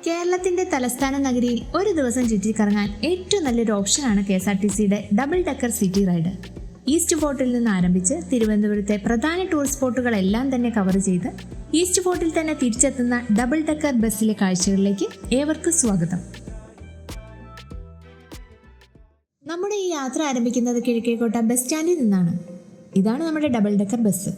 കേരളത്തിന്റെ തലസ്ഥാന നഗരിയിൽ ഒരു ദിവസം ചുറ്റിക്കറങ്ങാൻ ഏറ്റവും നല്ലൊരു ഓപ്ഷനാണ് KSRTCയുടെ double decker city ride. East ഫോർട്ടിൽ നിന്ന് ആരംഭിച്ച് തിരുവനന്തപുരത്തെ പ്രധാന ടൂറിസ്റ്റ് സ്പോട്ടുകളെല്ലാം തന്നെ കവർ ചെയ്ത് ഈസ്റ്റ് ഫോർട്ടിൽ തന്നെ തിരിച്ചെത്തുന്ന ഡബിൾ ഡെക്കർ ബസ്സിലെ കാഴ്ചകളിലേക്ക് ഏവർക്കും സ്വാഗതം. നമ്മുടെ ഈ യാത്ര ആരംഭിക്കുന്നത് കിഴക്കേക്കോട്ട ബസ് സ്റ്റാൻഡിൽ നിന്നാണ്. ഇതാണ് നമ്മുടെ ഡബിൾ ഡെക്കർ ബസ്.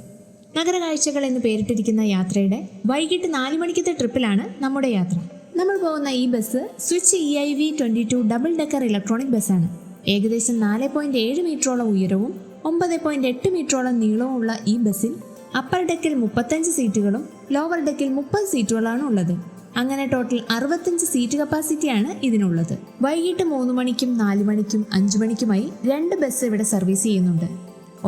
നഗര കാഴ്ചകൾ എന്ന് പേരിട്ടിരിക്കുന്ന യാത്രയുടെ വൈകിട്ട് 4 മണിക്കത്തെ ട്രിപ്പിലാണ് നമ്മുടെ യാത്ര. നമ്മൾ പോകുന്ന ഈ bus switch EIV 22 double decker electronic ബസ്സാണ്. ഏകദേശം 4.7 മീറ്ററോളം ഉയരവും 9.8 മീറ്ററോളം നീളവുമുള്ള ഈ ബസ്സിൽ അപ്പർ ഡെക്കിൽ 35 സീറ്റുകളും ലോവർ ഡെക്കിൽ 30 സീറ്റുകളാണ് ഉള്ളത്. അങ്ങനെ ടോട്ടൽ 65 സീറ്റ് കപ്പാസിറ്റിയാണ് ഇതിനുള്ളത്. വൈകിട്ട് 3 മണിക്കും 4 മണിക്കും 5 മണിക്കുമായി 2 ബസ് ഇവിടെ സർവീസ് ചെയ്യുന്നുണ്ട്.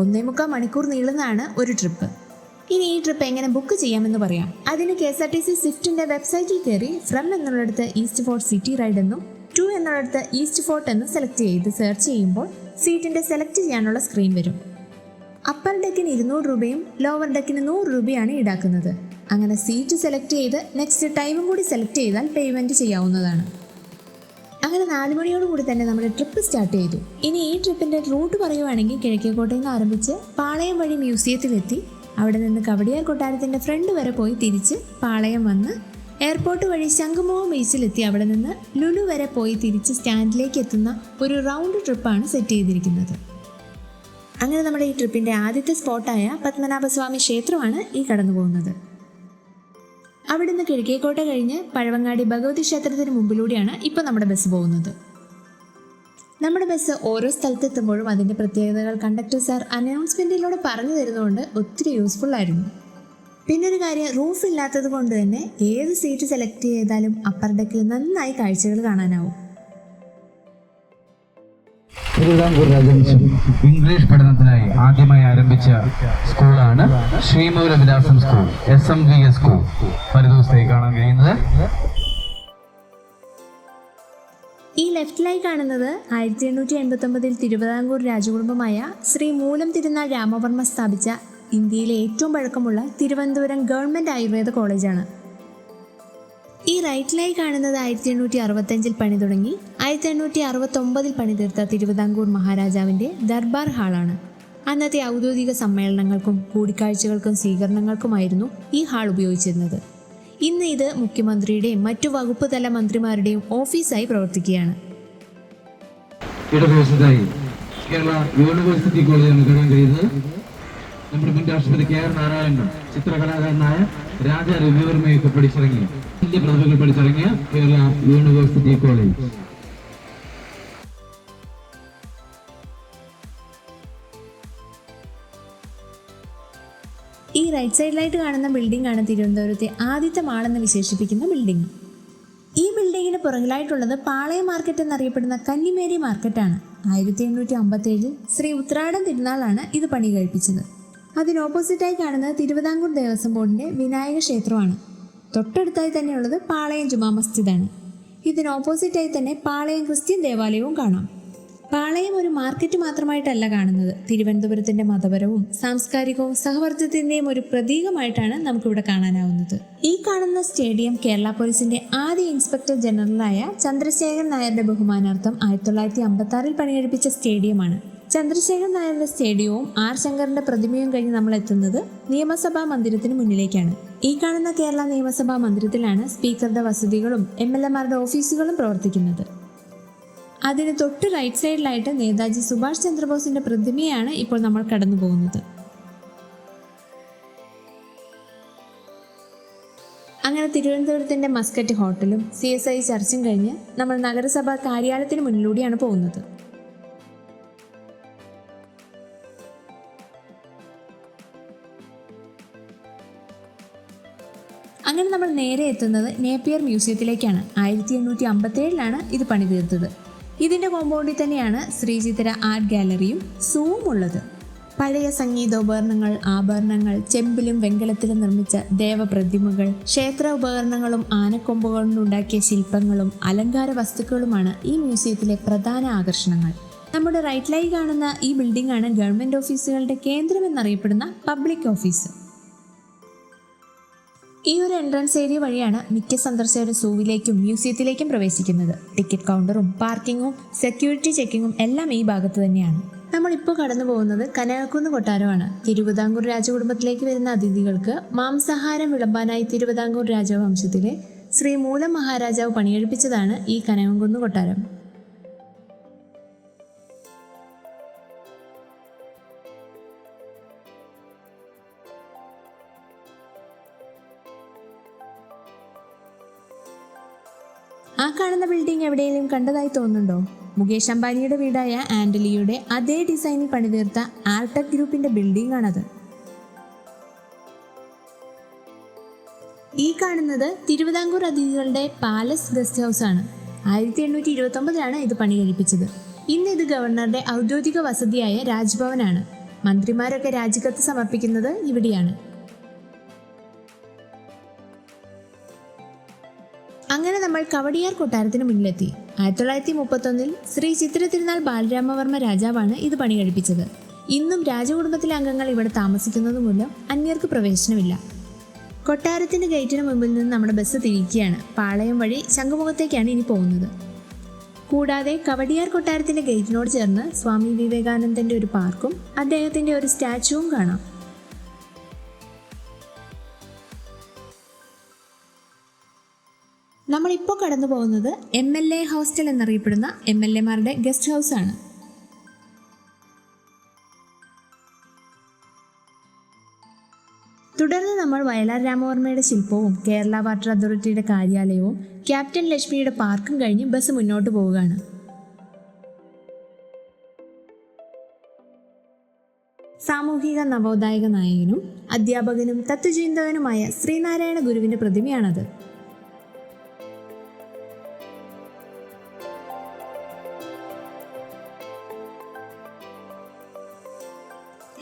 1.25 മണിക്കൂർ നീളുന്നതാണ് ഒരു ട്രിപ്പ്. ഇനി ഈ ട്രിപ്പ് എങ്ങനെ ബുക്ക് ചെയ്യാമെന്ന് പറയാം. അതിന് KSRTC സ്വിഫ്റ്റിന്റെ വെബ്സൈറ്റിൽ കയറി ഫ്രം എന്നുള്ളിടത്ത് ഈസ്റ്റ് ഫോർട്ട് സിറ്റി റൈഡ് എന്നും 2 എന്നുള്ളിടത്ത് ഈസ്റ്റ് ഫോർട്ട് എന്ന് സെലക്ട് ചെയ്ത് സെർച്ച് ചെയ്യുമ്പോൾ സീറ്റിന്റെ സെലക്ട് ചെയ്യാനുള്ള സ്ക്രീൻ വരും. അപ്പർ ഡെക്കിന് 200 രൂപയും ലോവർ ഡെക്കിന് 100 രൂപയാണ് ഈടാക്കുന്നത്. അങ്ങനെ സീറ്റ് സെലക്ട് ചെയ്ത് നെക്സ്റ്റ് ടൈമും കൂടി സെലക്ട് ചെയ്താൽ പേയ്മെന്റ് ചെയ്യാവുന്നതാണ്. അങ്ങനെ 4 മണിയോടുകൂടി തന്നെ നമ്മുടെ ട്രിപ്പ് സ്റ്റാർട്ട് ചെയ്തു. ഇനി ഈ ട്രിപ്പിന്റെ റൂട്ട് പറയുവാണെങ്കിൽ കിഴക്കേക്കോട്ടയിൽ നിന്ന് ആരംഭിച്ച് പാളയം വഴി മ്യൂസിയത്തിലെത്തി അവിടെ നിന്ന് കവടിയാർ കൊട്ടാരത്തിൻ്റെ ഫ്രണ്ട് വരെ പോയി തിരിച്ച് പാളയം വന്ന് എയർപോർട്ട് വഴി ശംഖുമുഖം ബീച്ചിലെത്തി അവിടെ നിന്ന് ലുലു വരെ പോയി തിരിച്ച് സ്റ്റാൻഡിലേക്ക് എത്തുന്ന ഒരു റൗണ്ട് ട്രിപ്പാണ് സെറ്റ് ചെയ്തിരിക്കുന്നത്. അങ്ങനെ നമ്മുടെ ഈ ട്രിപ്പിൻ്റെ ആദ്യത്തെ സ്പോട്ടായ പത്മനാഭസ്വാമി ക്ഷേത്രമാണ് ഈ കടന്നു പോകുന്നത്. അവിടെ നിന്ന് കിഴക്കേക്കോട്ട കഴിഞ്ഞ് പഴവങ്ങാടി ഭഗവതി ക്ഷേത്രത്തിന് മുമ്പിലൂടെയാണ് ഇപ്പോൾ നമ്മുടെ ബസ് പോകുന്നത്. നമ്മുടെ ബസ് ഓരോ സ്ഥലത്തെത്തുമ്പോഴും അതിൻ്റെ പ്രത്യേകതകൾ കണ്ടക്ടർ സാർ അനൗൺസ്മെൻറ്റിലൂടെ പറഞ്ഞു തരുന്നതുകൊണ്ട് ഒത്തിരി യൂസ്ഫുൾ ആയിരുന്നു. പിന്നൊരു കാര്യം, റൂഫ് ഇല്ലാത്തത് കൊണ്ട് തന്നെ ഏത് സീറ്റ് സെലക്ട് ചെയ്താലും അപ്പർ ഡെക്കിൽ നന്നായി കാഴ്ചകൾ കാണാനാവും. ഇംഗ്ലീഷ് പഠനത്തിനായി ആദ്യമായി ആരംഭിച്ച സ്കൂളാണ് ശ്രീമൂലവിലാസം സ്കൂൾ, SMVS സ്കൂൾ. ഒരു ദിവസത്തേക്ക് കാണാൻ കഴിയുന്നത് ഈ ലെഫ്റ്റിലായി കാണുന്നത് 1889 തിരുവിതാംകൂർ രാജകുടുംബമായ ശ്രീ മൂലം തിരുനാൾ രാമവർമ്മ സ്ഥാപിച്ച ഇന്ത്യയിലെ ഏറ്റവും പഴക്കമുള്ള തിരുവനന്തപുരം ഗവൺമെൻറ് ആയുർവേദ കോളേജാണ്. ഈ റൈറ്റിലായി കാണുന്നത് 1865 പണി തുടങ്ങി 1869 പണി തീർത്ത തിരുവിതാംകൂർ മഹാരാജാവിൻ്റെ ദർബാർ ഹാളാണ്. അന്നത്തെ ഔദ്യോഗിക സമ്മേളനങ്ങൾക്കും കൂടിക്കാഴ്ചകൾക്കും സ്വീകരണങ്ങൾക്കുമായിരുന്നു ഈ ഹാൾ ഉപയോഗിച്ചിരുന്നത്. ഇന്ന് ഇത് മുഖ്യമന്ത്രിയുടെയും മറ്റു വകുപ്പ് തല മന്ത്രിമാരുടെയും ഓഫീസായി പ്രവർത്തിക്കുകയാണ്. ഇടതുവശത്തായി കേരള യൂണിവേഴ്സിറ്റി കോളേജാണ് കാണാൻ കഴിയുന്നത്. നമ്മുടെ മുൻ രാഷ്ട്രപതി KR നാരായണനും ചിത്രകലാകാരനായ രാജാ രവിവർമ്മയൊക്കെ പഠിച്ചിറങ്ങിയ ഇന്ത്യ പ്രതിഭകൾ പഠിച്ചിറങ്ങിയ കേരള യൂണിവേഴ്സിറ്റി കോളേജ്. ഈ റൈറ്റ് സൈഡിലായിട്ട് കാണുന്ന ബിൽഡിംഗ് ആണ് തിരുവനന്തപുരത്തെ ആദ്യത്തെ മാളെന്ന് വിശേഷിപ്പിക്കുന്ന ബിൽഡിംഗ്. ഈ ബിൽഡിങ്ങിന് പുറകിലായിട്ടുള്ളത് പാളയം മാർക്കറ്റ് എന്നറിയപ്പെടുന്ന കന്നിമേരി മാർക്കറ്റാണ്. 1857 ശ്രീ ഉത്രാടം തിരുനാളാണ് ഇത് പണി കഴിപ്പിച്ചത്. അതിന് ഓപ്പോസിറ്റായി കാണുന്നത് തിരുവിതാംകൂർ ദേവസ്വം ബോർഡിൻ്റെ വിനായക ക്ഷേത്രമാണ്. തൊട്ടടുത്തായി തന്നെയുള്ളത് പാളയം ജുമാ മസ്ജിദാണ്. ഇതിന് ഓപ്പോസിറ്റായി തന്നെ പാളയം ക്രിസ്ത്യൻ ദേവാലയവും കാണാം. പാളയം ഒരു മാർക്കറ്റ് മാത്രമായിട്ടല്ല കാണുന്നത്, തിരുവനന്തപുരത്തിന്റെ മതപരവും സാംസ്കാരികവും സഹവർത്തിത്തിന്റെയും ഒരു പ്രതീകമായിട്ടാണ് നമുക്കിവിടെ കാണാനാവുന്നത്. ഈ കാണുന്ന സ്റ്റേഡിയം കേരള പോലീസിന്റെ ആദ്യ ഇൻസ്പെക്ടർ ജനറലായ ചന്ദ്രശേഖരൻ നായരുടെ ബഹുമാനാർത്ഥം 1956 പണികഴിപ്പിച്ച സ്റ്റേഡിയമാണ്. ചന്ദ്രശേഖരൻ നായരുടെ സ്റ്റേഡിയവും R ശങ്കറിന്റെ പ്രതിമയും കഴിഞ്ഞ് നമ്മൾ എത്തുന്നത് നിയമസഭാ മന്ദിരത്തിന് മുന്നിലേക്കാണ്. ഈ കാണുന്ന കേരള നിയമസഭാ മന്ദിരത്തിലാണ് സ്പീക്കറുടെ വസതികളും MLA മാരുടെ ഓഫീസുകളും പ്രവർത്തിക്കുന്നത്. അതിന് തൊട്ട് റൈറ്റ് സൈഡിലായിട്ട് നേതാജി സുഭാഷ് ചന്ദ്രബോസിന്റെ പ്രതിമയാണ് ഇപ്പോൾ നമ്മൾ കടന്നു പോകുന്നത്. അങ്ങനെ തിരുവനന്തപുരത്തിന്റെ മസ്കറ്റ് ഹോട്ടലും CSI ചർച്ചും കഴിഞ്ഞ് നമ്മൾ നഗരസഭാ കാര്യാലയത്തിന് മുന്നിലൂടെയാണ് പോകുന്നത്. അങ്ങനെ നമ്മൾ നേരെ എത്തുന്നത് നേപ്പിയർ മ്യൂസിയത്തിലേക്കാണ്. 1857 ഇത് പണി തീർത്തത്. ഇതിൻ്റെ കോമ്പൗണ്ടിൽ തന്നെയാണ് ശ്രീചിത്തിര ആർട്ട് ഗാലറിയും സൂവും ഉള്ളത്. പഴയ സംഗീതോപകരണങ്ങൾ, ആഭരണങ്ങൾ, ചെമ്പിലും വെങ്കലത്തിലും നിർമ്മിച്ച ദേവപ്രതിമകൾ, ക്ഷേത്ര ഉപകരണങ്ങളും ആനക്കൊമ്പുകൊണ്ടുണ്ടാക്കിയ ശില്പങ്ങളും അലങ്കാര വസ്തുക്കളുമാണ് ഈ മ്യൂസിയത്തിലെ പ്രധാന ആകർഷണങ്ങൾ. നമ്മുടെ റൈറ്റിലായി കാണുന്ന ഈ ബിൽഡിംഗ് ആണ് ഗവൺമെൻറ് ഓഫീസുകളുടെ കേന്ദ്രം എന്നറിയപ്പെടുന്ന പബ്ലിക് ഓഫീസ്. ഈ ഒരു എൻട്രൻസ് ഏരിയ വഴിയാണ് മിക്ക സന്ദർശകരും സൂവിലേക്കും മ്യൂസിയത്തിലേക്കും പ്രവേശിക്കുന്നത്. ടിക്കറ്റ് കൗണ്ടറും പാർക്കിങ്ങും സെക്യൂരിറ്റി ചെക്കിങ്ങും എല്ലാം ഈ ഭാഗത്ത് തന്നെയാണ്. നമ്മളിപ്പോൾ കടന്നു പോകുന്നത് കനകക്കുന്ന് കൊട്ടാരമാണ്. തിരുവിതാംകൂർ രാജകുടുംബത്തിലേക്ക് വരുന്ന അതിഥികൾക്ക് മാംസാഹാരം വിളമ്പാനായി തിരുവിതാംകൂർ രാജവംശത്തിലെ ശ്രീ മൂലം മഹാരാജാവ് പണിയെടുപ്പിച്ചതാണ് ഈ കനകക്കുന്ന് കൊട്ടാരം. ആ കാണുന്ന ബിൽഡിംഗ് എവിടെയെങ്കിലും കണ്ടതായി തോന്നുന്നുണ്ടോ? മുകേഷ് അംബാനിയുടെ വീടായ ആൻഡലിയുടെ അതേ ഡിസൈനിൽ പണിതീർത്ത ആർടെക് ഗ്രൂപ്പിന്റെ ബിൽഡിംഗ് ആണത്. ഈ കാണുന്നത് തിരുവിതാംകൂർ അതിഥികളുടെ പാലസ് ഗസ്റ്റ് ഹൗസ് ആണ്. 1829 ഇത് പണി കഴിപ്പിച്ചത്. ഇന്ന് ഇത് ഗവർണറുടെ ഔദ്യോഗിക വസതിയായ രാജ്ഭവനാണ്. മന്ത്രിമാരൊക്കെ രാജിക്കത്ത് സമർപ്പിക്കുന്നത് ഇവിടെയാണ്. അങ്ങനെ നമ്മൾ കവടിയാർ കൊട്ടാരത്തിന് മുന്നിലെത്തി. 1931 ശ്രീ ചിത്തിര തിരുനാൾ ബാലരാമവർമ്മ രാജാവാണ് ഇത് പണി കഴിപ്പിച്ചത്. ഇന്നും രാജകുടുംബത്തിലെ അംഗങ്ങൾ ഇവിടെ താമസിക്കുന്നത് മൂലം അന്യർക്ക് പ്രവേശനമില്ല. കൊട്ടാരത്തിന്റെ ഗേറ്റിന് മുമ്പിൽ നിന്ന് നമ്മുടെ ബസ് തിരിക്കുകയാണ്. പാളയം വഴി ശംഖുമുഖത്തേക്കാണ് ഇനി പോകുന്നത്. കൂടാതെ കവടിയാർ കൊട്ടാരത്തിന്റെ ഗേറ്റിനോട് ചേർന്ന് സ്വാമി വിവേകാനന്ദന്റെ ഒരു പാർക്കും അദ്ദേഹത്തിന്റെ ഒരു സ്റ്റാച്ചുവും കാണാം. നമ്മളിപ്പോൾ കടന്നു പോകുന്നത് MLA ഹോസ്റ്റൽ എന്നറിയപ്പെടുന്ന MLA മാരുടെ ഗസ്റ്റ് ഹൗസ് ആണ്. തുടർന്ന് നമ്മൾ വയലാർ രാമവർമ്മയുടെ ശില്പവും കേരള വാട്ടർ അതോറിറ്റിയുടെ കാര്യാലയവും ക്യാപ്റ്റൻ ലക്ഷ്മിയുടെ പാർക്കും കഴിഞ്ഞ് ബസ് മുന്നോട്ട് പോവുകയാണ്. സാമൂഹിക നവോത്ഥായക നായകനും അധ്യാപകനും തത്വചിന്തകനുമായ ശ്രീനാരായണ ഗുരുവിന്റെ പ്രതിമയാണത്.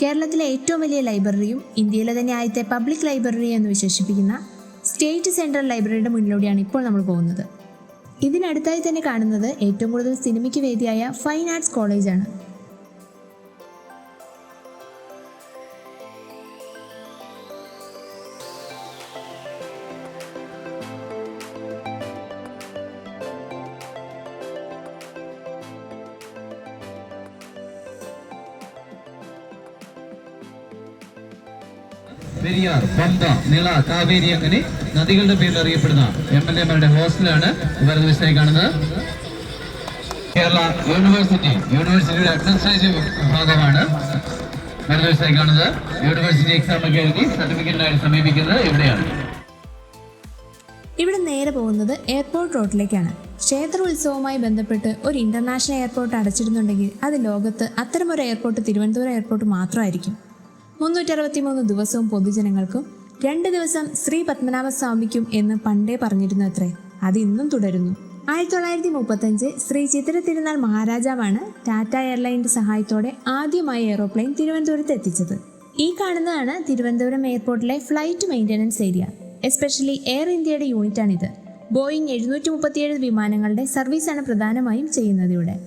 കേരളത്തിലെ ഏറ്റവും വലിയ ലൈബ്രറിയും ഇന്ത്യയിലെ തന്നെ ആദ്യത്തെ പബ്ലിക് ലൈബ്രറി എന്ന് വിശേഷിപ്പിക്കുന്ന സ്റ്റേറ്റ് സെൻട്രൽ ലൈബ്രറിയുടെ മുന്നിലൂടെയാണ് ഇപ്പോൾ നമ്മൾ പോകുന്നത്. ഇതിനടുത്തായി തന്നെ കാണുന്നത് ഏറ്റവും കൂടുതൽ സിനിമയ്ക്ക് വേദിയായ ഫൈൻ ആർട്സ് കോളേജാണ്. പെരിയാർ, പമ്പ, നിള, കാവേരി അങ്ങനെ നദികളുടെ പേരിൽ അറിയപ്പെടുന്ന MLA മാരുടെ ഹോസ്റ്റലാണ് വലതുവശത്തായി കാണുന്നത്. കേരള യൂണിവേഴ്സിറ്റിയുടെ അഡ്മിനിസ്ട്രേറ്റീവ് വിഭാഗമാണ് വലതുവശത്തായി കാണുന്നത്. യൂണിവേഴ്സിറ്റി എക്സാം ഒക്കെ എഴുതി സർട്ടിഫിക്കറ്റിനായി സമീപിക്കുന്നത് ഇവിടെയാണ്. ഇവിടെ നേരെ പോകുന്നത് എയർപോർട്ട് റോഡിലേക്കാണ്. ക്ഷേത്ര ഉത്സവവുമായി ബന്ധപ്പെട്ട് ഒരു ഇന്റർനാഷണൽ എയർപോർട്ട് അടച്ചിടുന്നുണ്ടെങ്കിൽ അത് ലോകത്ത് അത്തരമൊരു എയർപോർട്ട് തിരുവനന്തപുരം എയർപോർട്ട് മാത്രമായിരിക്കും. 363 ദിവസവും പൊതുജനങ്ങൾക്കും 2 ദിവസം ശ്രീ പത്മനാഭസ്വാമിക്കും എന്ന് പണ്ടേ പറഞ്ഞിരുന്നു അത്രേ. അത് ഇന്നും തുടരുന്നു. 1935 ശ്രീ ചിത്തിര തിരുനാൾ മഹാരാജാവാണ് ടാറ്റ എയർലൈൻ്റെ സഹായത്തോടെ ആദ്യമായി എയ്റോപ്ലെയിൻ തിരുവനന്തപുരത്ത് എത്തിച്ചത്. ഈ കാണുന്നതാണ് തിരുവനന്തപുരം എയർപോർട്ടിലെ flight maintenance area. Especially air ഇന്ത്യയുടെ യൂണിറ്റാണിത്. ബോയിങ് 737 വിമാനങ്ങളുടെ സർവീസാണ് പ്രധാനമായും ചെയ്യുന്നത് ഇവിടെ.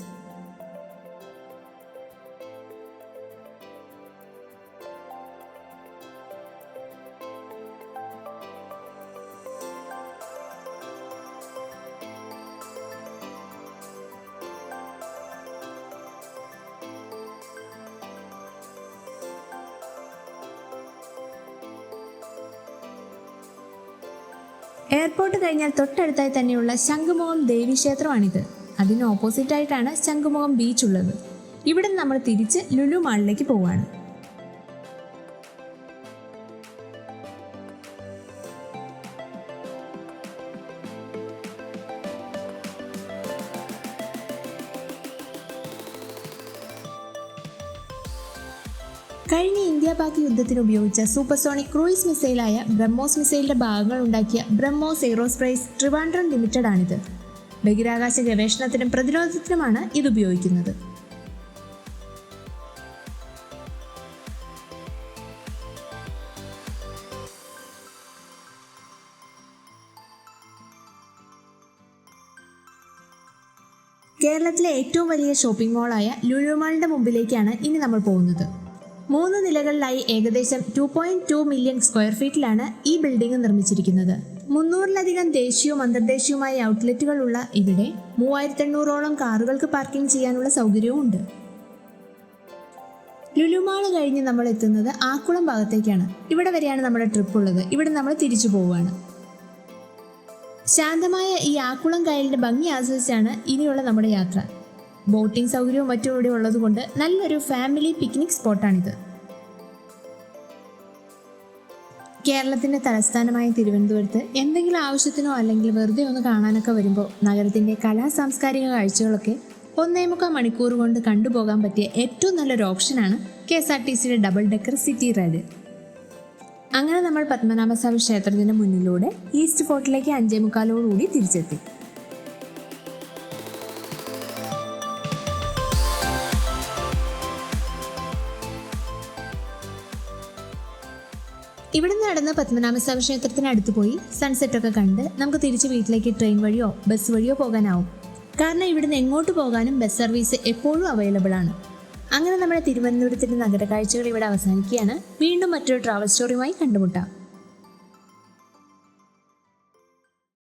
എയർപോർട്ട് കഴിഞ്ഞാൽ തൊട്ടടുത്തായി തന്നെയുള്ള ശംഖുമുഖം ദേവീക്ഷേത്രമാണിത്. അതിന് ഓപ്പോസിറ്റായിട്ടാണ് ശംഖുമുഖം ബീച്ച് ഉള്ളത്. ഇവിടെ നമ്മൾ തിരിച്ച് ലുലു മാളിലേക്ക് പോവുകയാണ്. കഴിഞ്ഞ ഇന്ത്യ പാക് യുദ്ധത്തിന് ഉപയോഗിച്ച സൂപ്പർസോണിക് ക്രൂയിസ് മിസൈലായ ബ്രഹ്മോസ് മിസൈലിന്റെ ഭാഗങ്ങൾ ഉണ്ടാക്കിയ ബ്രഹ്മോസ് എയ്റോസ്പേസ് ട്രിവാൻഡ്രം ലിമിറ്റഡ് ആണിത്. ബഹിരാകാശ ഗവേഷണത്തിനും പ്രതിരോധത്തിനുമാണ് ഇത് ഉപയോഗിക്കുന്നത്. കേരളത്തിലെ ഏറ്റവും വലിയ ഷോപ്പിംഗ് മാളായ ലുലു മാളിന്റെ മുമ്പിലേക്കാണ് ഇനി നമ്മൾ പോകുന്നത്. 3 നിലകളിലായി ഏകദേശം 2.2 മില്യൺ സ്ക്വയർ ഫീറ്റിലാണ് ഈ ബിൽഡിംഗ് നിർമ്മിച്ചിരിക്കുന്നത്. 300-ലധികം ദേശീയവും അന്തർദേശീയവുമായ ഔട്ട്ലെറ്റുകളുള്ള ഇവിടെ 3800ഓളം കാറുകൾക്ക് പാർക്കിംഗ് ചെയ്യാനുള്ള സൗകര്യവും ഉണ്ട്. ലുലുമാൾ കഴിഞ്ഞ് നമ്മൾ എത്തുന്നത് ആക്കുളം ഭാഗത്തേക്കാണ്. ഇവിടെ വരെയാണ് നമ്മുടെ ട്രിപ്പ് ഉള്ളത്. ഇവിടെ നമ്മൾ തിരിച്ചു പോവുകയാണ്. ശാന്തമായ ഈ ആക്കുളം കായലിന്റെ ഭംഗി ആസ്വദിച്ചാണ് ഇനിയുള്ള നമ്മുടെ യാത്ര. ബോട്ടിംഗ് സൗകര്യവും മറ്റും ഇവിടെ ഉള്ളതുകൊണ്ട് നല്ലൊരു ഫാമിലി പിക്നിക് സ്പോട്ടാണിത്. കേരളത്തിന്റെ തലസ്ഥാനമായ തിരുവനന്തപുരത്ത് എന്തെങ്കിലും ആവശ്യത്തിനോ അല്ലെങ്കിൽ വെറുതെ ഒന്ന് കാണാനൊക്കെ വരുമ്പോൾ നഗരത്തിന്റെ സാംസ്കാരിക കാഴ്ചകളൊക്കെ 1.25 മണിക്കൂർ കൊണ്ട് കണ്ടുപോകാൻ പറ്റിയ ഏറ്റവും നല്ലൊരു ഓപ്ഷനാണ് KSRTCയുടെ ഡബിൾ ഡെക്കർ സിറ്റി റൈഡ്. അങ്ങനെ നമ്മൾ പത്മനാഭസ്വാമി ക്ഷേത്രത്തിന് മുന്നിലൂടെ ഈസ്റ്റ് ഫോർട്ടിലേക്ക് 5:45 തിരിച്ചെത്തി. ഇവിടെ നടന്ന് പത്മനാഭസ്വാമി ക്ഷേത്രത്തിന് അടുത്ത് പോയി സൺസെറ്റൊക്കെ കണ്ട് നമുക്ക് തിരിച്ച് വീട്ടിലേക്ക് ട്രെയിൻ വഴിയോ ബസ് വഴിയോ പോകാനാവും. കാരണം ഇവിടുന്ന് എങ്ങോട്ട് പോകാനും ബസ് സർവീസ് എപ്പോഴും അവൈലബിൾ ആണ്. അങ്ങനെ നമ്മുടെ തിരുവനന്തപുരത്തിൻ്റെ നഗര കാഴ്ചകൾ ഇവിടെ അവസാനിക്കുകയാണ്. വീണ്ടും മറ്റൊരു ട്രാവൽ സ്റ്റോറിയുമായി കണ്ടുമുട്ടാം.